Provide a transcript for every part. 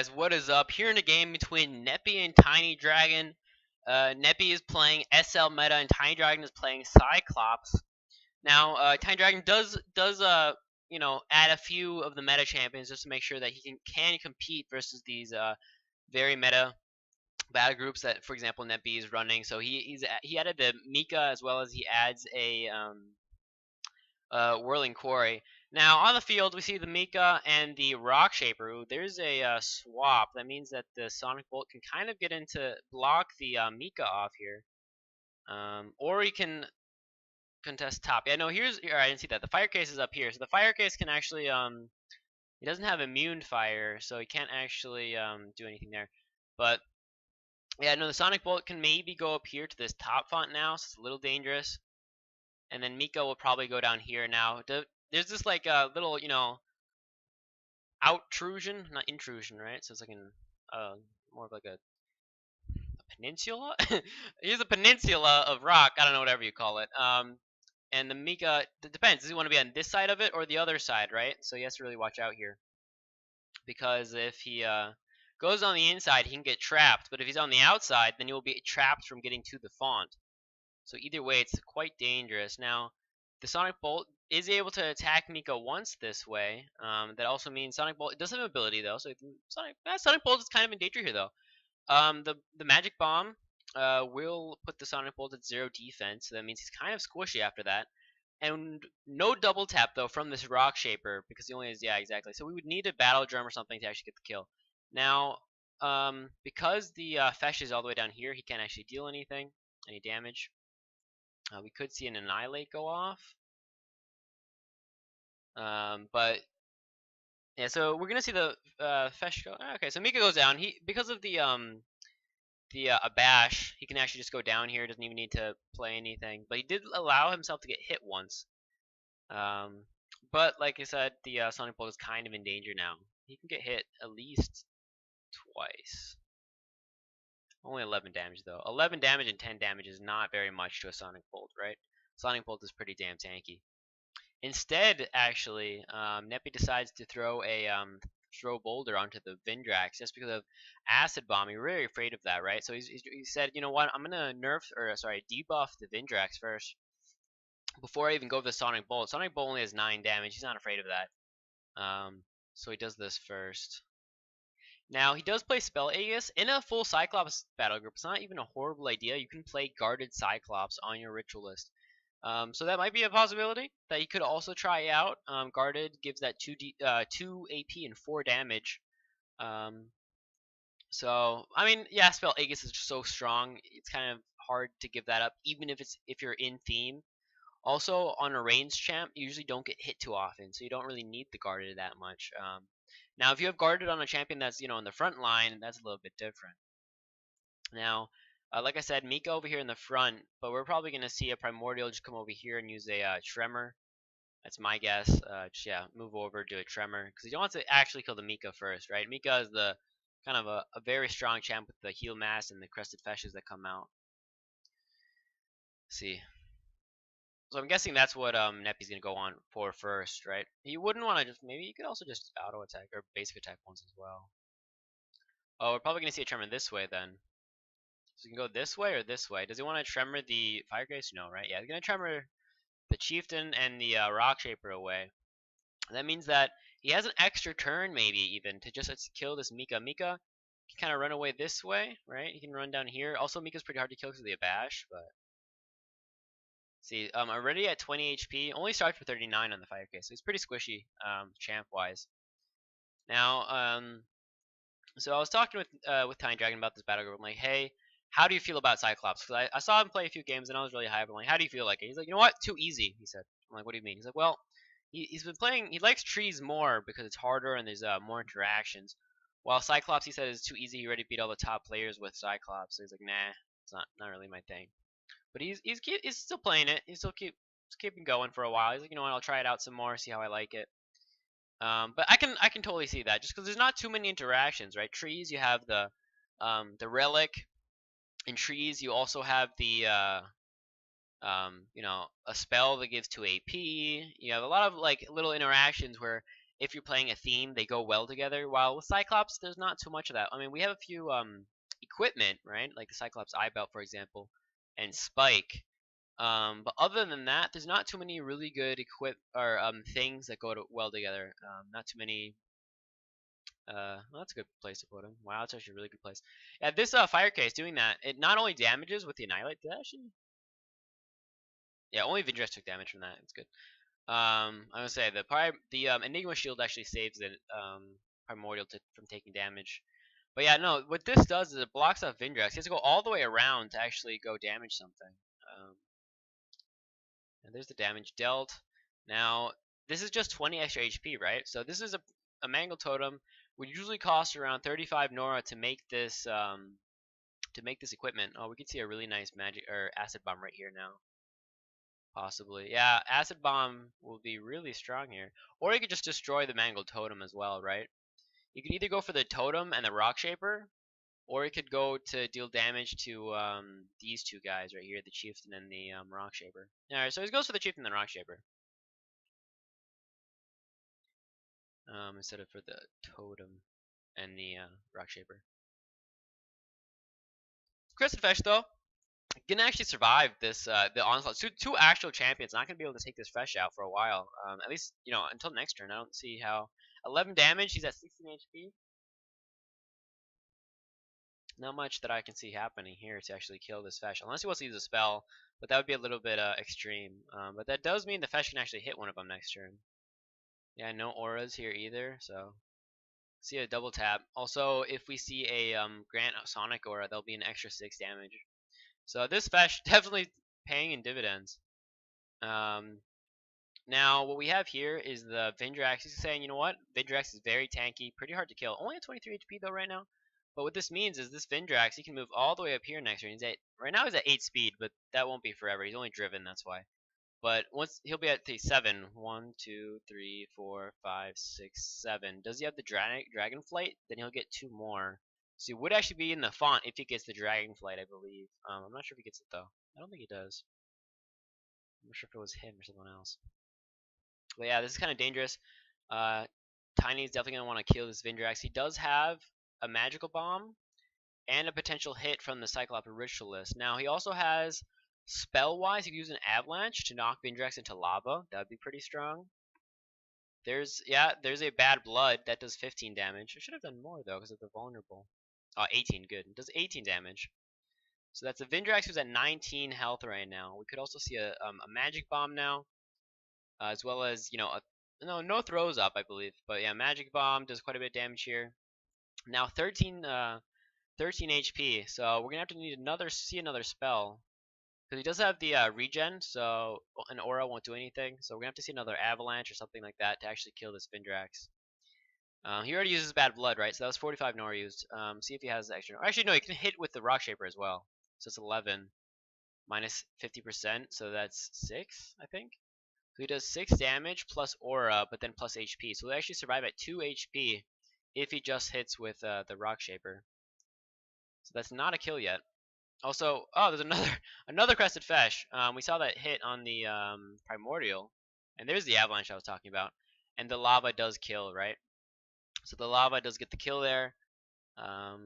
guys, what is up? Here in a game between Neppy and TinyDragon. Neppy is playing SL meta and TinyDragon is playing Cyclops. Now, TinyDragon does add a few of the meta champions just to make sure that he can compete versus these very meta battle groups that, for example, Neppy is running. So he added the Mika as well as he adds a Whirling Quarry. Now on the field we see the Mika and the Rock Shaper. Ooh, there's a swap. That means that the Sonic Bolt can kind of get into block the Mika off here, or he can contest top. Yeah, no. Here I didn't see that. The fire case is up here, so the fire case can actually he doesn't have immune fire, so he can't actually do anything there. But yeah, no, the Sonic Bolt can maybe go up here to this top font now, so it's a little dangerous. And then Mika will probably go down here now. There's this like little, outtrusion, not intrusion, right? So it's like more of like a peninsula. Here's a peninsula of rock. I don't know, whatever you call it. And the Mika, it depends. Does he want to be on this side of it or the other side, right? So he has to really watch out here, because if he goes on the inside, he can get trapped. But if he's on the outside, then he will be trapped from getting to the font. So either way, it's quite dangerous. Now, the Sonic Bolt is able to attack Mika once this way. That also means Sonic Bolt, it does have an ability though. So Sonic Bolt is kind of in danger here though. The Magic Bomb will put the Sonic Bolt at 0 defense. So that means he's kind of squishy after that. And no double tap though from this Rock Shaper, because he only has, yeah, exactly. So we would need a Battle Drum or something to actually get the kill. Now, because the Fesh is all the way down here, he can't actually deal any damage. We could see an Annihilate go off. But yeah, so we're gonna see the Fesh go. Okay, so Mika goes down. Because of the Abash, he can actually just go down here. Doesn't even need to play anything. But he did allow himself to get hit once. But like I said, the Sonic Bolt is kind of in danger now. He can get hit at least twice. Only 11 damage though. 11 damage and 10 damage is not very much to a Sonic Bolt, right? Sonic Bolt is pretty damn tanky. Instead, actually, Neppy decides to throw a boulder onto the Vindrax just because of Acid Bomb. You're really afraid of that, right? So he said, you know what? I'm gonna debuff the Vindrax first before I even go with the Sonic Bolt. Sonic Bolt only has 9 damage. He's not afraid of that. So he does this first. Now, he does play Spell Aegis in a full Cyclops battle group. It's not even a horrible idea. You can play Guarded Cyclops on your Ritualist. So that might be a possibility that you could also try out. Guarded gives that 2 AP and 4 damage. So, I mean, yeah, Spell Aegis is just so strong. It's kind of hard to give that up, even if you're in theme. Also, on a ranged champ, you usually don't get hit too often, so you don't really need the Guarded that much. Now, if you have Guarded on a champion that's, on the front line, that's a little bit different. Now, like I said, Mika over here in the front, but we're probably going to see a Primordial just come over here and use a Tremor. That's my guess. Move over, do a Tremor, because you don't want to actually kill the Mika first, right? Mika is the kind of a very strong champ with the heal mass and the crested feshes that come out. Let's see. So I'm guessing that's what Neppy's gonna go on for first, right? He wouldn't want to maybe you could also just auto attack or basic attack once as well. Oh, we're probably gonna see a Tremor this way then. So you can go this way or this way. Does he want to Tremor the Fire Case? No, right? Yeah, he's gonna Tremor the Chieftain and the Rock Shaper away. That means that he has an extra turn maybe even to just kill this Mika. Mika can kind of run away this way, right? He can run down here. Also, Mika's pretty hard to kill because of the Abash, but. See, already at 20 HP, only starts for 39 on the Fire Case, so he's pretty squishy, champ-wise. Now, so I was talking with TinyDragon about this battle group. I'm like, hey, how do you feel about Cyclops? Because I saw him play a few games and I was really hyped. I'm like, how do you feel like it? He's like, you know what? Too easy, he said. I'm like, what do you mean? He's like, well, he's been playing, he likes trees more because it's harder and there's more interactions. While Cyclops, he said, is too easy. He already beat all the top players with Cyclops. So he's like, nah, it's not really my thing. But he's still playing it. He's still keeping going for a while. He's like, you know what? I'll try it out some more, see how I like it. But I can totally see that just because there's not too many interactions, right? Trees, you have the relic. In trees, you also have the a spell that gives 2 AP. You have a lot of like little interactions where if you're playing a theme, they go well together. While with Cyclops, there's not too much of that. I mean, we have a few equipment, right? Like the Cyclops eye belt, for example, and Spike. But other than that, there's not too many really good things that go well together. Not too many. Well, that's a good place to put him. Wow, that's actually a really good place. Yeah, this fire case doing that, it not only damages with the annihilate. Did that actually? Yeah, only Vindrex took damage from that. It's good. I'm gonna say the Enigma shield actually saves the primordial from taking damage. But yeah, no, what this does is it blocks off Vindrex. He has to go all the way around to actually go damage something. And there's the damage dealt. Now, this is just 20 extra HP, right? So this is a Mangle Totem. Would usually cost around 35 Nora to make this equipment. Oh, we can see a really nice magic or acid bomb right here now. Possibly. Yeah, acid bomb will be really strong here. Or you could just destroy the Mangled Totem as well, right? You could either go for the Totem and the Rock Shaper, or you could go to deal damage to these two guys right here, the Chieftain and the Rock Shaper. Alright, so he goes for the Chieftain and the Rock Shaper. Instead of for the Totem and the Rock Shaper. Crested Fesh, though, can actually survive this the onslaught. Two actual champions not gonna be able to take this Fesh out for a while. At least until next turn. I don't see how. 11 damage. He's at 16 HP. Not much that I can see happening here to actually kill this Fesh, unless he wants to use a spell. But that would be a little bit extreme. But that does mean the Fesh can actually hit one of them next turn. Yeah, no auras here either. So see a double tap. Also, if we see a Grant Sonic aura, there'll be an extra 6 damage. So this Fesh definitely paying in dividends. Now what we have here is the Vindrex. He's saying, you know what? Vindrex is very tanky, pretty hard to kill. Only at 23 HP though right now. But what this means is this Vindrex, he can move all the way up here next turn. Right now he's at 8 speed, but that won't be forever. He's only driven, that's why. But once he'll be at 7. 1, 2, 3, 4, 5, 6, 7. Does he have the dragon flight? Then he'll get 2 more. So he would actually be in the font if he gets the dragon flight, I believe. I'm not sure if he gets it though. I don't think he does. I'm not sure if it was him or someone else. But yeah, this is kind of dangerous. Tiny is definitely going to want to kill this Vindrex. He does have a magical bomb and a potential hit from the Cyclops Ritualist. Now he also has spell-wise, he can use an avalanche to knock Vindrex into lava. That would be pretty strong. There's a bad blood that does 15 damage. I should have done more though because of the vulnerable. Oh, 18, good. It does 18 damage. So that's a Vindrex who's at 19 health right now. We could also see a magic bomb now, as well as no throws up, I believe. But yeah, magic bomb does quite a bit of damage here. Now 13 HP. So we're gonna have to need see another spell because he does have the regen. So an aura won't do anything. So we're gonna have to see another avalanche or something like that to actually kill this Vindrex. He already uses bad blood, right? So that was 45 Nora used. See if he has the extra. Actually, no, he can hit with the Rock Shaper as well. So it's 11 minus 50%. So that's 6, I think. So he does 6 damage plus aura, but then plus HP. So he'll actually survive at 2 HP if he just hits with the Rock Shaper. So that's not a kill yet. Also, oh, there's another Crested Fesh. We saw that hit on the Primordial, and there's the Avalanche I was talking about. And the lava does kill, right? So the lava does get the kill there. Now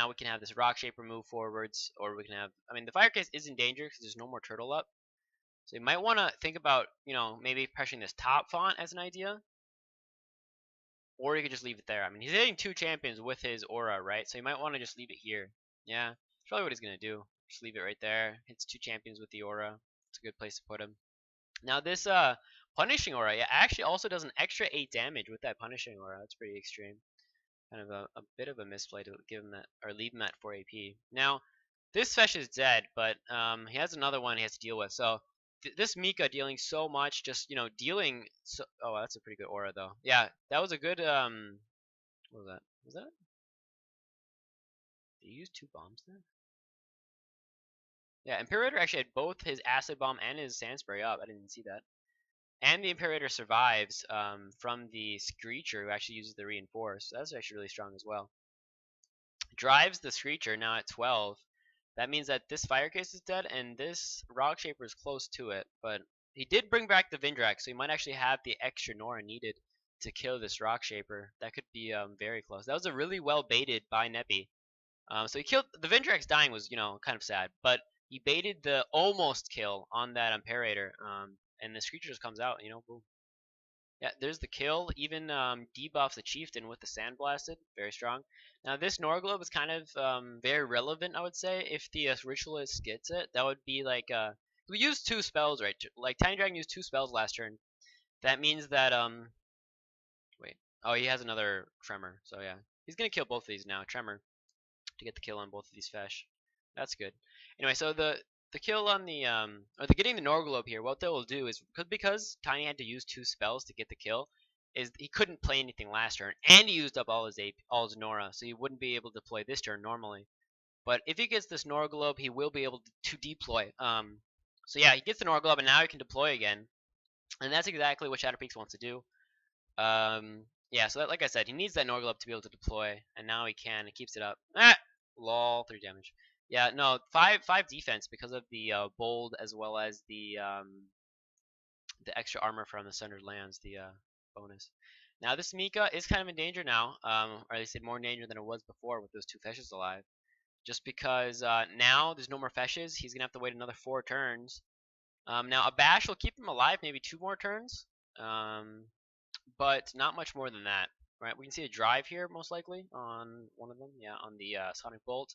we can have this Rock Shaper move forwards, or we can have. I mean, the Fire Case is in danger because there's no more turtle up. So you might want to think about, maybe pressuring this top font as an idea. Or you could just leave it there. I mean, he's hitting 2 champions with his aura, right? So you might want to just leave it here. Yeah, that's probably what he's going to do. Just leave it right there. Hits 2 champions with the aura. It's a good place to put him. Now this punishing aura, yeah, actually also does an extra 8 damage with that punishing aura. That's pretty extreme. Kind of a bit of a misplay to give him that, or leave him at 4 AP. Now, this Fesh is dead, but he has another one he has to deal with. So this Mika dealing so much, just dealing. Oh, that's a pretty good aura though. Yeah, that was a good. What was that? Was that? Did he use 2 bombs there? Yeah, Imperator actually had both his acid bomb and his sand spray up. I didn't see that. And the Imperator survives from the Screecher, who actually uses the reinforce. So that's actually really strong as well. Drives the Screecher now at 12. That means that this Fire Case is dead, and this Rock Shaper is close to it, but He did bring back the Vindrak, so he might actually have the extra Nora needed to kill this Rock Shaper. That could be very close. That was a really well baited by Neppy. So he killed the Vindrak's dying was kind of sad, but he baited the almost kill on that Imperator. And this creature just comes out, boom. Yeah, there's the kill. Even debuffs the Chieftain with the Sandblasted. Very strong. Now this Norglobe is kind of very relevant, I would say. If the Ritualist gets it, that would be like we used 2 spells, right? Like TinyDragon used 2 spells last turn. That means that wait. Oh, he has another Tremor. So yeah, he's gonna kill both of these now. Tremor to get the kill on both of these Fesh. That's good. Anyway, so the kill on the or the getting the Norglobe here, what they will do is because Tiny had to use 2 spells to get the kill, is he couldn't play anything last turn, and he used up all his Nora, so he wouldn't be able to play this turn normally. But if he gets this Norglobe, he will be able to deploy. So yeah, he gets the Norglobe, and now he can deploy again, and that's exactly what Shatterpeaks wants to do. Yeah, so that, like I said, he needs that Norglobe to be able to deploy, and now he can. He keeps it up. Lol, 3 damage. Yeah, no, 5 defense because of the bold as well as the extra armor from the Sundered Lands, the bonus. Now this Mika is kind of in danger now, or at least more in danger than it was before with those 2 Feshes alive. Just because now there's no more Feshes, he's gonna have to wait another 4 turns. Now a Bash will keep him alive maybe 2 more turns, but not much more than that. Right? We can see a drive here most likely on one of them. Yeah, on the Sonic Bolt.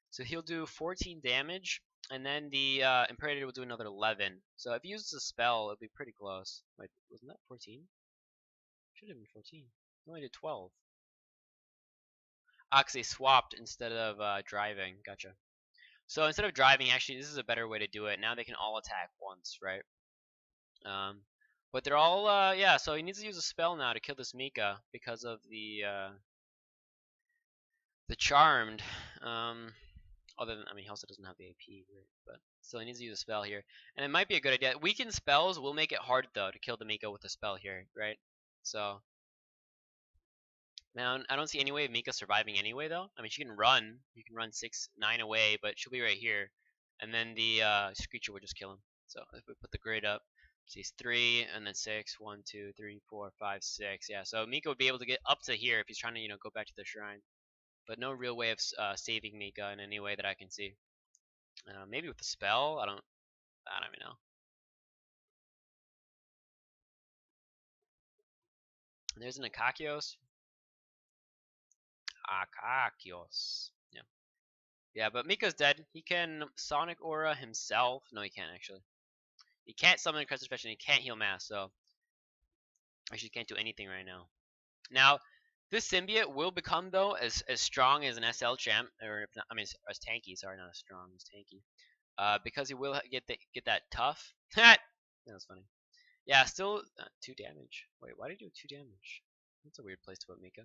So he'll do 14 damage, and then the Imperator will do another 11. So if he uses a spell, it'll be pretty close. Wait, wasn't that 14? Should have been 14. No, I did 12. Ah, because they swapped instead of driving. Gotcha. So instead of driving, actually, this is a better way to do it. Now they can all attack once, right? But they're all, yeah, so he needs to use a spell now to kill this Mika because of the Charmed. Other than, I mean, he also doesn't have the AP, right? But still, he needs to use a spell here. And it might be a good idea. Weakened spells will make it hard, though, to kill the Mika with a spell here, right? So, now, I don't see any way of Mika surviving anyway, though. I mean, she can run. You can run 6, 9 away, but she'll be right here. And then the Screecher will just kill him. So, if we put the grid up, she's 3, and then 6, 1, 2, 3, 4, 5, 6. Yeah, so Mika would be able to get up to here if he's trying to, go back to the shrine. But no real way of saving Mika in any way that I can see. Maybe with the spell. I don't even know. There's an Akakios. Yeah. Yeah, but Mika's dead. He can Sonic Aura himself. No, he can't actually. He can't summon a Crescent Special, and he can't heal mass, so actually can't do anything right now. Now, this symbiote will become, though, as strong as an SL champ, or if not, I mean as tanky. Sorry, not as strong as tanky. Because he will get that tough. That was funny. Yeah, still 2 damage. Wait, why did he do 2 damage? That's a weird place to put Mika.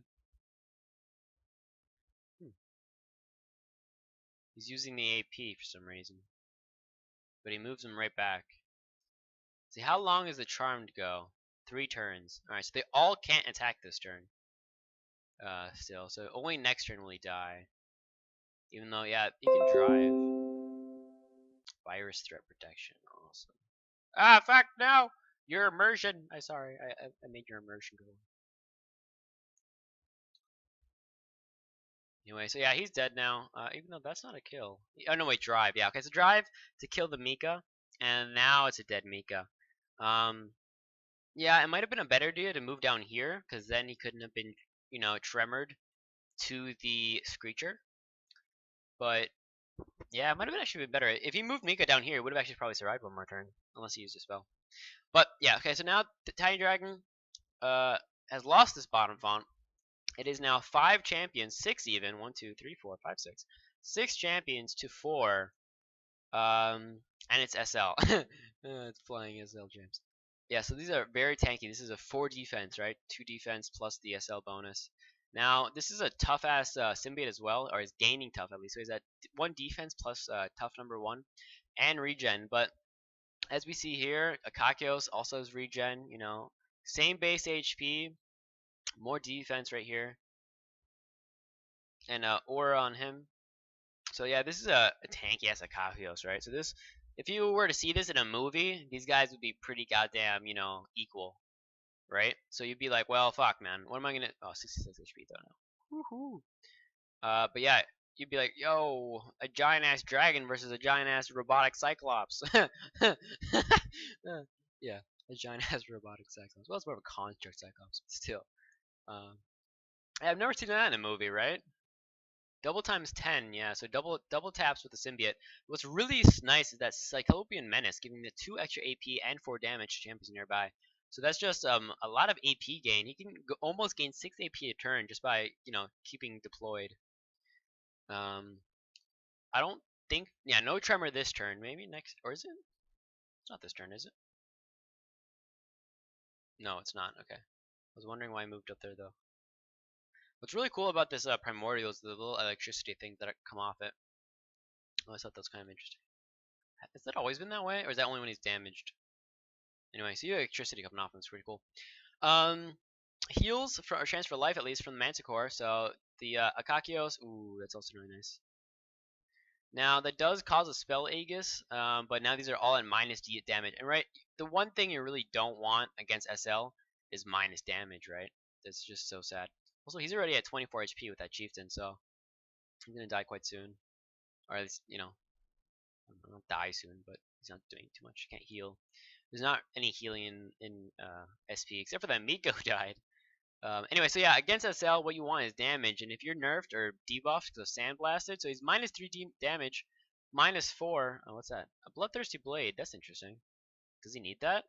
He's using the AP for some reason. But he moves him right back. See, how long does the Charmed go? 3 turns. Alright, so they all can't attack this turn. Still. So only next turn will he die. Even though, yeah, he can drive. Virus threat protection. Awesome. Ah, fuck, no! Your immersion! Sorry, I made your immersion go. Anyway, so yeah, he's dead now. Even though that's not a kill. Oh no, wait, drive. Yeah, okay, so drive to kill the Mika, and now it's a dead Mika. Yeah, it might have been a better idea to move down here, because then he couldn't have been, tremored to the Screecher. But yeah, it might have actually been better if he moved Mika down here. It would have actually probably survived 1 more turn, unless he used a spell. But yeah, okay, so now the TinyDragon has lost this bottom font. It is now 5 champions, 6 even. 1, 2, 3, 4, 5, 6. 6 champions to 4. And it's SL. It's flying SL champs. Yeah, so these are very tanky. This is a 4 defense, right? 2 defense plus the SL bonus. Now, this is a tough-ass symbiote as well, or is gaining tough at least. So he's at 1 defense plus tough number 1 and regen. But as we see here, Akakios also has regen, same base HP, more defense right here, and aura on him. So yeah, this is a tanky ass Akakios, right? So this if you were to see this in a movie, these guys would be pretty goddamn, you know, equal, right? So you'd be like, well, fuck, man, what am I gonna? Oh, 66 HP though now. Woohoo! But yeah, you'd be like, yo, a giant ass dragon versus a giant ass robotic Cyclops. Yeah, a giant ass robotic Cyclops. Well, it's more of a construct Cyclops, but still. Um, I've never seen that in a movie, right? Double times 10, yeah, so double taps with the symbiote. What's really nice is that Cyclopean Menace, giving the 2 extra AP and 4 damage to champions nearby. So that's just a lot of AP gain. He can almost gain 6 AP a turn just by, you know, keeping deployed. I don't think, yeah, no tremor this turn. Maybe next, or is it? It's not this turn, is it? No, it's not. Okay. I was wondering why I moved up there though. What's really cool about this primordial is the little electricity things that come off it. I always thought that was kind of interesting. Has that always been that way, or is that only when he's damaged? Anyway, so you have electricity coming off him. It's pretty cool. Heals for transfer life at least from the Manticore. So the Akakios, ooh, that's also really nice. Now that does cause a spell Aegis, but now these are all at minus D damage. And right, the one thing you really don't want against SL is minus damage, right? That's just so sad. Also, he's already at 24 HP with that chieftain, so he's gonna die quite soon, or at least, you know, not die soon, but he's not doing too much. Can't heal. There's not any healing in SP except for that Miko died. Anyway, so yeah, against SL, what you want is damage, and if you're nerfed or debuffed because of Sandblasted, so he's minus 3 damage, minus 4. Oh, what's that? A Bloodthirsty Blade. That's interesting. Does he need that?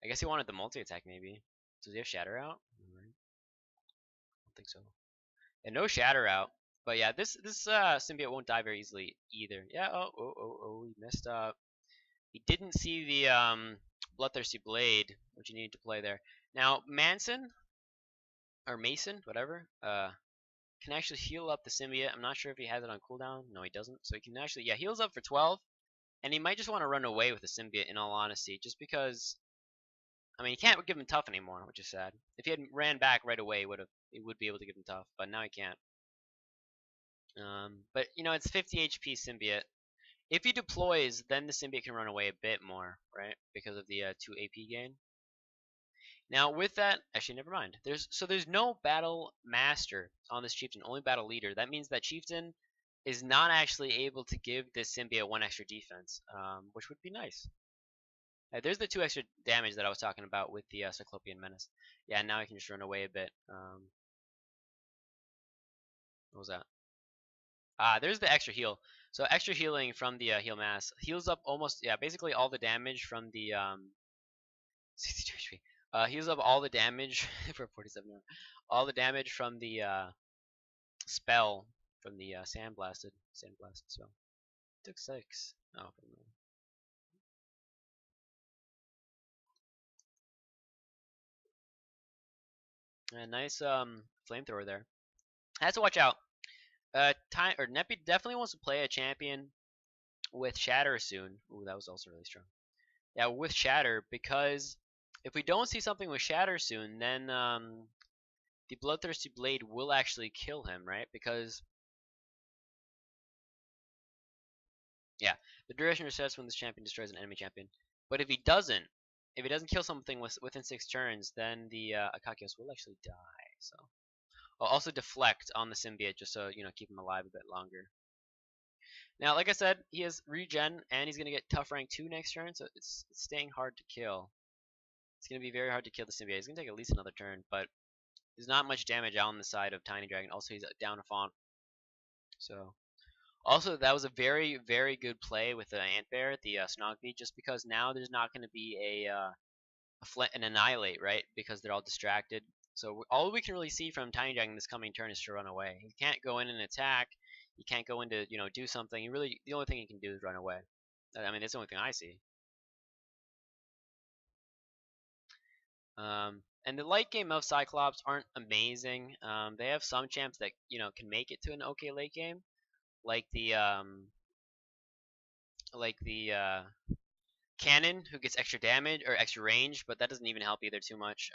I guess he wanted the multi-attack maybe. Does he have Shatter out? I don't think so. And no Shatter out. But yeah, this symbiote won't die very easily either. Yeah. Oh, he messed up. He didn't see the Bloodthirsty Blade, which you needed to play there. Now Manson or Mason, whatever, can actually heal up the symbiote. I'm not sure if he has it on cooldown. No, he doesn't. So he can actually, yeah, heals up for 12, and he might just want to run away with the symbiote. In all honesty, just because, I mean, he can't give him tough anymore, which is sad. If he had ran back right away, he would be able to give him tough, but now he can't. But you know, it's 50 HP symbiote. If he deploys, then the symbiote can run away a bit more, right? Because of the 2 AP gain. Now with that, actually never mind. There's no battle master on this chieftain, only battle leader. That means that chieftain is not actually able to give this symbiote 1 extra defense, which would be nice. There's the 2 extra damage that I was talking about with the Cyclopean Menace. Yeah, now I can just run away a bit. What was that? There's the extra heal. So extra healing from the heal mass heals up almost, yeah, basically all the damage from the 62 HP. Heals up all the damage for 47 now. All the damage from the spell from the sandblasted spell. Took 6. Oh, nice flamethrower there. Has to watch out. Nepi definitely wants to play a champion with Shatter soon. Ooh, that was also really strong. Yeah, with Shatter, because if we don't see something with Shatter soon, then the Bloodthirsty Blade will actually kill him, right? Because, yeah, the duration resets when this champion destroys an enemy champion. But if he doesn't kill something within 6 turns, then the Akakios will actually die. So, I'll also deflect on the symbiote just so, you know, keep him alive a bit longer. Now, like I said, he has regen, and he's gonna get tough rank 2 next turn, so it's staying hard to kill. It's gonna be very hard to kill the symbiote. He's gonna take at least another turn, but there's not much damage on the side of TinyDragon. Also, he's down a font. So, also that was a very, very good play with the Ant Bear, the Snogby, just because now there's not gonna be an Annihilate, right? Because they're all distracted. So all we can really see from TinyDragon this coming turn is to run away. He can't go in and attack. He can't go in to, you know, do something. The only thing he can do is run away. I mean, that's the only thing I see. And the late game of Cyclops aren't amazing. They have some champs that, you know, can make it to an okay late game, like the Cannon, who gets extra damage or extra range, but that doesn't even help either too much.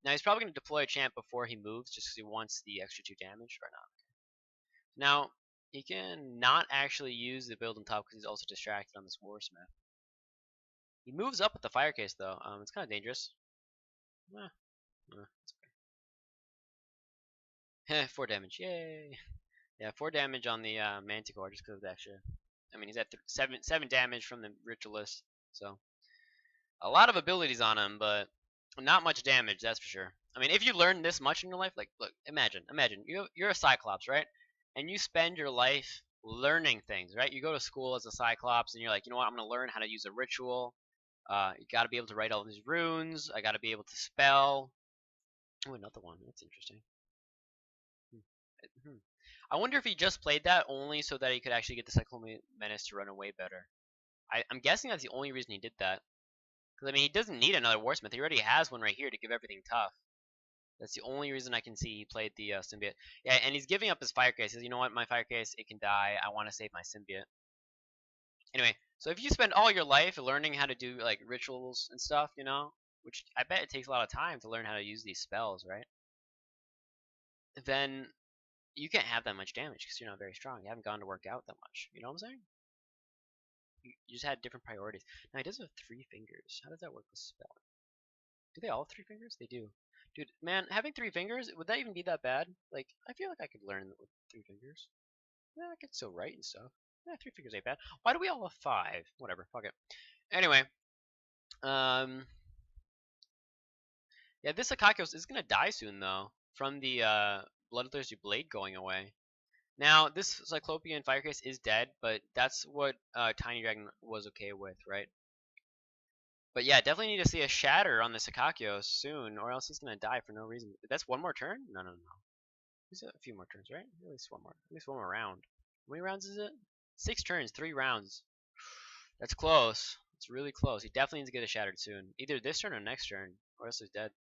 Now he's probably going to deploy a champ before he moves, just because he wants the extra 2 damage or not. Now he can not actually use the build on top because he's also distracted on this Warsmith. He moves up with the fire case though. It's kind of dangerous. Eh, 4 damage, yay! Yeah, 4 damage on the Manticore just because of the extra. I mean, he's at 7 damage from the Ritualist, so a lot of abilities on him, but not much damage, that's for sure. I mean, if you learn this much in your life, like, look, imagine you're a Cyclops, right? And you spend your life learning things, right? You go to school as a Cyclops, and you're like, you know what? I'm gonna learn how to use a ritual. You got to be able to write all these runes. I got to be able to spell. Oh, another one. That's interesting. I wonder if he just played that only so that he could actually get the Cyclopean Menace to run away better. I'm guessing that's the only reason he did that. Because, I mean, he doesn't need another Warsmith. He already has one right here to give everything tough. That's the only reason I can see he played the symbiote. Yeah, and he's giving up his fire case. He says, you know what, my fire case, it can die. I want to save my symbiote. Anyway, so if you spend all your life learning how to do, like, rituals and stuff, you know, which I bet it takes a lot of time to learn how to use these spells, right? Then you can't have that much damage because you're not very strong. You haven't gone to work out that much. You know what I'm saying? You just had different priorities. Now, he does have 3 fingers. How does that work with spelling? Do they all have 3 fingers? They do. Dude, man, having 3 fingers, would that even be that bad? Like, I feel like I could learn with 3 fingers. Yeah, I could still write and stuff. Yeah, 3 fingers ain't bad. Why do we all have 5? Whatever, fuck it. Anyway, yeah, this Akakios is gonna die soon though, from the Bloodthirsty Blade going away. Now, this Cyclopean Firecase is dead, but that's what TinyDragon was okay with, right? But yeah, definitely need to see a shatter on the Akakios soon, or else he's gonna die for no reason. That's one more turn? No. There's a few more turns, right? At least one more. At least one more round. How many rounds is it? 6 turns, 3 rounds. That's close. It's really close. He definitely needs to get it shattered soon. Either this turn or next turn, or else he's dead.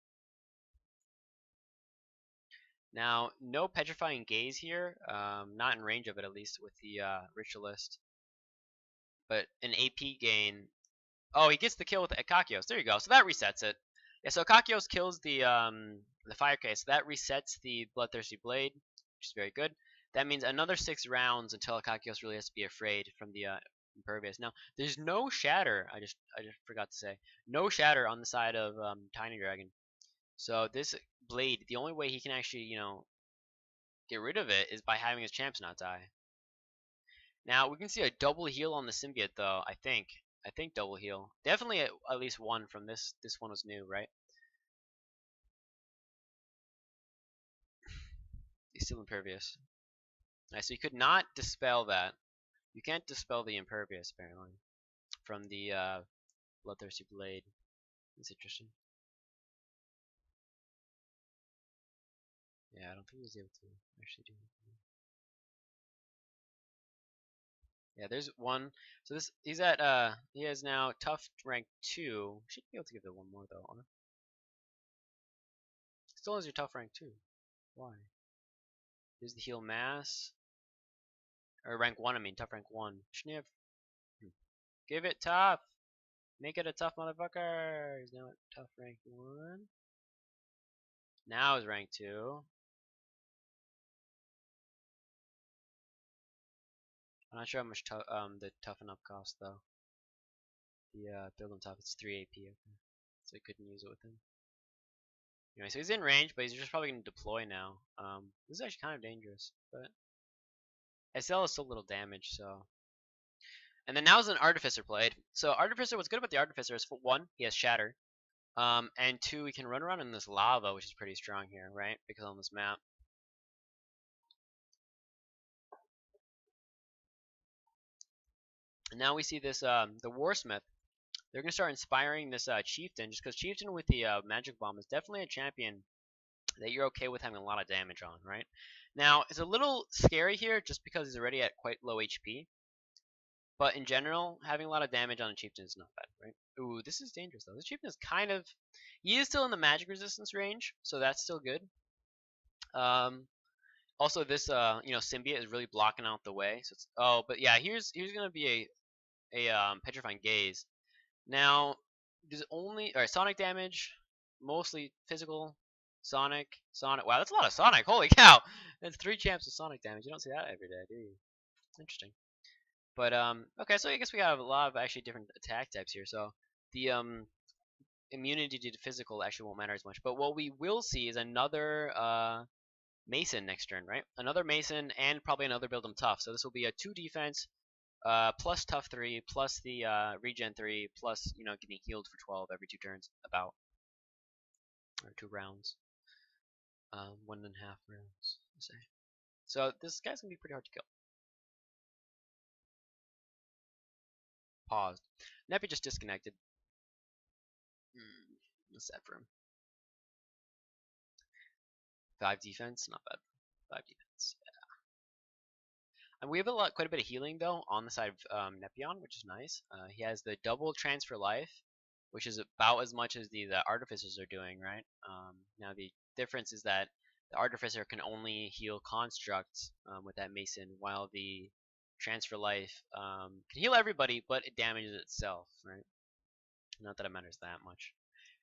Now, no Petrifying Gaze here. Not in range of it, at least, with the Ritualist. But an AP gain. Oh, he gets the kill with the Akakios. There you go. So that resets it. Yeah, so Akakios kills the Fire Case. So that resets the Bloodthirsty Blade, which is very good. That means another 6 rounds until Akakios really has to be afraid from the Impervious. Now, there's no Shatter. I just forgot to say. No Shatter on the side of TinyDragon. So this Blade, the only way he can actually, you know, get rid of it is by having his champs not die. Now, we can see a double heal on the symbiote, though, I think. I think double heal. Definitely at least one from this. This one was new, right? He's still impervious. Nice, so you could not dispel that. You can't dispel the impervious, apparently, from the Bloodthirsty Blade. That's interesting. Yeah, I don't think he was able to actually do anything. Yeah, there's one. So this he's at he has now tough rank 2. Should be able to give it one more though. Huh? Still has your tough rank 2. Why? Here's the heal mass. Or rank 1, I mean tough rank 1. Shouldn't have give it tough. Make it a tough motherfucker. He's now at tough rank 1. Now is rank 2. I'm not sure how much the toughen up cost though. The build on top it's 3 AP, okay. So I couldn't use it with him. Anyway, so he's in range, but he's just probably gonna deploy now. This is actually kind of dangerous, but SL is still little damage, so. And then now's an Artificer played. So Artificer, what's good about the Artificer is 1, he has Shatter. And 2, he can run around in this lava, which is pretty strong here, right? Because on this map. And now we see this, the Warsmith. They're going to start inspiring this Chieftain, just because Chieftain with the Magic Bomb is definitely a champion that you're okay with having a lot of damage on, right? Now, it's a little scary here just because he's already at quite low HP. But in general, having a lot of damage on a Chieftain is not bad, right? Ooh, this is dangerous, though. This Chieftain is kind of... He is still in the magic resistance range, so that's still good. Also, this, you know, Symbiote is really blocking out the way. So it's... Oh, but yeah, here's going to be a Petrifying Gaze. Now, there's only Sonic damage, mostly physical. Sonic. Wow, that's a lot of Sonic. Holy cow! That's 3 champs of Sonic damage. You don't see that every day, do you? Interesting. But okay, so I guess we have a lot of actually different attack types here. So the immunity to physical actually won't matter as much. But what we will see is another Mason next turn, right? Another Mason and probably another build 'em tough. So this will be a 2 defense, plus tough 3, plus the regen 3, plus getting healed for 12 every 2 turns, about, or 2 rounds, 1.5 rounds, I say. So this guy's gonna be pretty hard to kill. Paused. Neppy just disconnected. That's sad for him. 5 defense, not bad. 5 defense. And we have quite a bit of healing though on the side of Nepyon, which is nice. He has the double transfer life, which is about as much as the artificers are doing, right? Now the difference is that the artificer can only heal constructs with that mason, while the transfer life can heal everybody, but it damages itself, right? Not that it matters that much.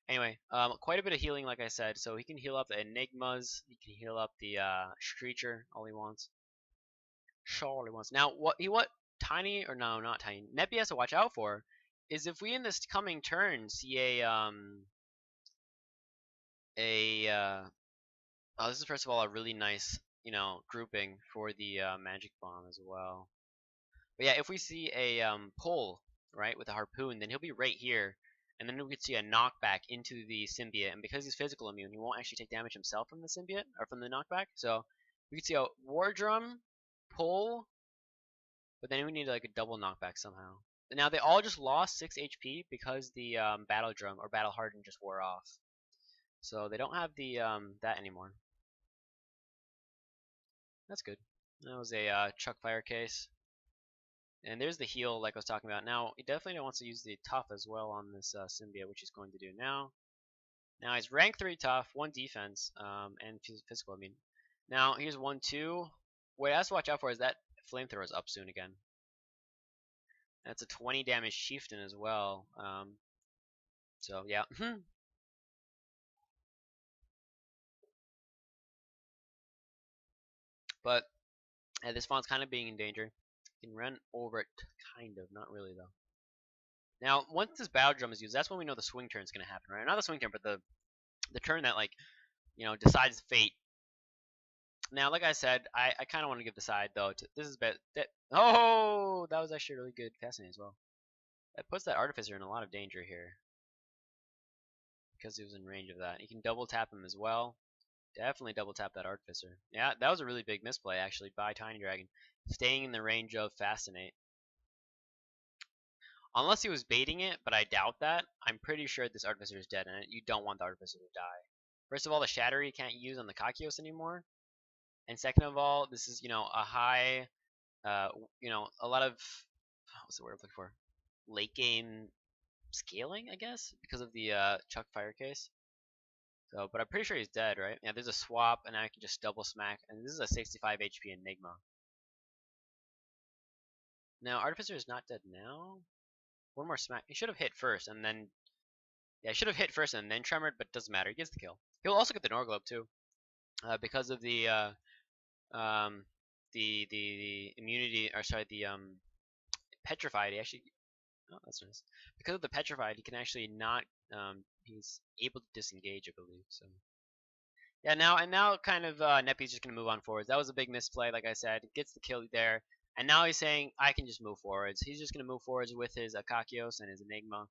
Anyway, quite a bit of healing, like I said. So he can heal up the enigmas. He can heal up the Screecher, all he wants. All he wants. Now, what Tiny, or no, not Tiny, Neppy has to watch out for is if we in this coming turn see oh, this is first of all a really nice grouping for the magic bomb as well. But yeah, if we see a pull right with a harpoon, then he'll be right here, and then we could see a knockback into the symbiote, and because he's physical immune, he won't actually take damage himself from the symbiote or from the knockback. So we could see a war drum pull, but then we need like a double knockback somehow. Now they all just lost 6 HP because the battle drum or battle harden just wore off, so they don't have the that anymore. That's good. That was a Chuck Fire case. And there's the heal like I was talking about. Now, he definitely wants to use the tough as well on this symbiote, which he's going to do now. Now, he's rank 3 tough, 1 defense, and physical, I mean. Now, here's 1-2. What he has to watch out for is that flamethrower is up soon again. That's a 20 damage chieftain as well. So, yeah. But this font's kind of being in danger. You can run over it, kind of, not really though. Now, once this battle drum is used, that's when we know the swing turn is going to happen, right? Not the swing turn, but the turn that decides fate. Now, like I said, I kind of want to give the side though. This is oh, that was actually really good casting as well. That puts that artificer in a lot of danger here because he was in range of that. You can double tap him as well. Definitely double tap that artificer. Yeah, that was a really big misplay actually by TinyDragon, staying in the range of Fascinate. Unless he was baiting it, but I doubt that. I'm pretty sure this artificer is dead, and you don't want the artificer to die. First of all, the shatter you can't use on the Kakios anymore, and second of all, this is a high, a lot of what's the word I'm looking for? Late game scaling, I guess, because of the Chuck Fire case. So, but I'm pretty sure he's dead, right? Yeah, there's a swap, and I can just double smack, and this is a 65 HP Enigma. Now, Artificer is not dead now. One more smack. He should have hit first, and then yeah, he should have hit first and then tremored, but it doesn't matter. He gets the kill. He'll also get the Norglobe too, because of the immunity, or sorry, the petrified. He actually, oh, that's nice. Because of the petrified, he can actually not. He's able to disengage, I believe. So yeah, now kind of Neppy's just gonna move on forwards. That was a big misplay, like I said. Gets the kill there, and now he's saying I can just move forwards. He's just gonna move forwards with his Akakios and his Enigma.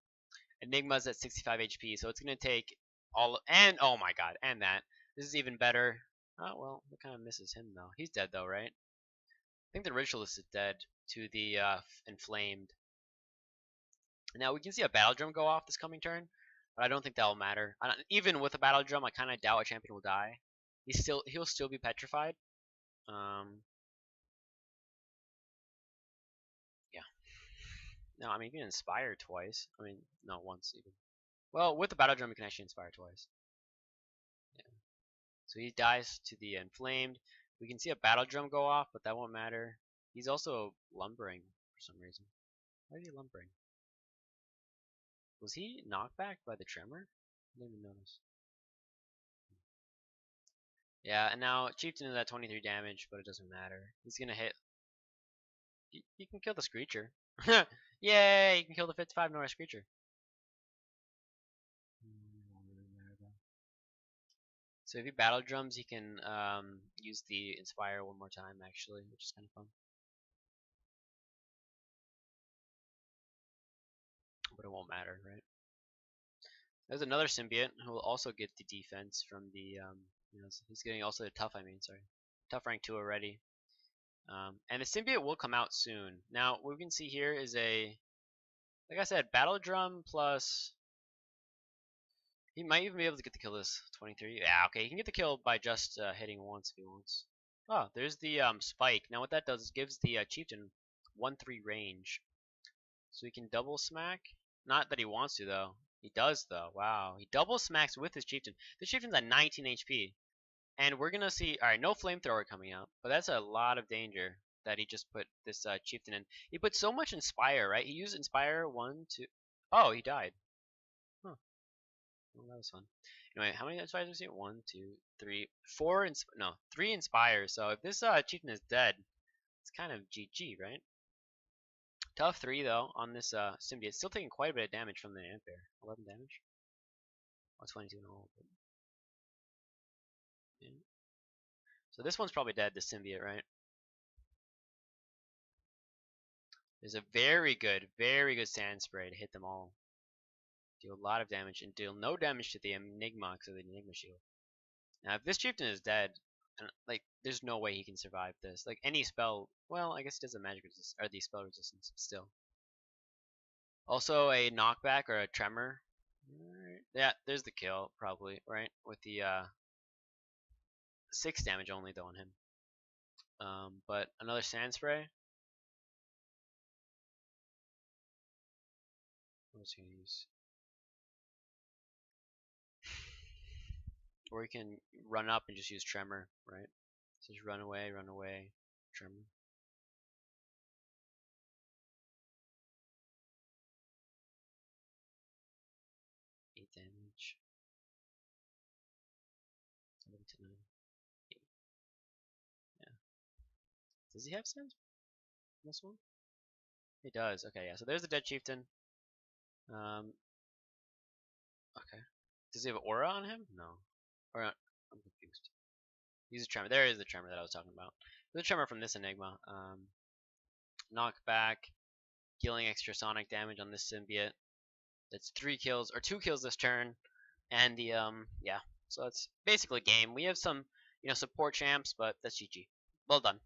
Enigma's at 65 HP, so it's gonna take all. And oh my god, and that. This is even better. Oh well, it kind of misses him though. He's dead though, right? I think the Ritualist is dead to the Inflamed. Now we can see a Battle Drum go off this coming turn, but I don't think that will matter. Even with a Battle Drum, I kind of doubt a champion will die. He'll still be petrified. Yeah. No, I mean you can inspire twice. I mean, no, once even. Well, with the Battle Drum, you can actually inspire twice. Yeah. So he dies to the Inflamed. We can see a Battle Drum go off, but that won't matter. He's also lumbering for some reason. Why is he lumbering? Was he knocked back by the tremor? I didn't even notice. Yeah, and now Chieftain is at 23 damage, but it doesn't matter. He's gonna hit. You can kill the Screecher. Yay! You can kill the 55 Nora Screecher. So if he battle drums, he can use the Inspire one more time, actually, which is kind of fun. But it won't matter, right? There's another symbiote who will also get the defense from the, he's getting also the tough, tough rank 2 already. And the symbiote will come out soon. Now, what we can see here is like I said, battle drum plus. He might even be able to get the kill this 23. Yeah, okay, he can get the kill by just hitting once if he wants. Oh, there's the spike. Now what that does is gives the chieftain 1/3 range, so he can double smack. Not that he wants to though. He does though. Wow, he double smacks with his chieftain. The chieftain's at 19 HP, and we're gonna see. All right, no flamethrower coming out, but that's a lot of danger that he just put this chieftain in. He put so much inspire, right? He used inspire 1, 2. Oh, he died. Huh. Well, that was fun. Anyway, how many inspires does he get? 1, 2, 3, 4. No, 3 inspires. So if this chieftain is dead, it's kind of GG, right? Tough 3 though on this symbiote. Still taking quite a bit of damage from the Ampere. 11 damage. Oh, 22 and all. Yeah. So this one's probably dead. The symbiote, right? There's a very good sand spray to hit them all. Deal a lot of damage and deal no damage to the Enigma because of the Enigma shield. Now, if this chieftain is dead, like, there's no way he can survive this. Like, any spell, well, I guess he does the magic resist or the spell resistance still. Also, a knockback or a tremor. Yeah, there's the kill probably, right? With the 6 damage only though on him. But another sand spray. What was he gonna use? Or you can run up and just use tremor, right? So just run away, tremor. 8 damage. 7 to 9. 8. Yeah. Does he have sense? This one? He does. Okay, yeah. So there's the dead chieftain. Okay. Does he have aura on him? No. Or I'm confused. He's a tremor. There is the tremor that I was talking about. There's a tremor from this Enigma. Knockback, dealing extra sonic damage on this symbiote. That's 3 kills or 2 kills this turn, and the yeah. So that's basically game. We have some support champs, but that's GG. Well done.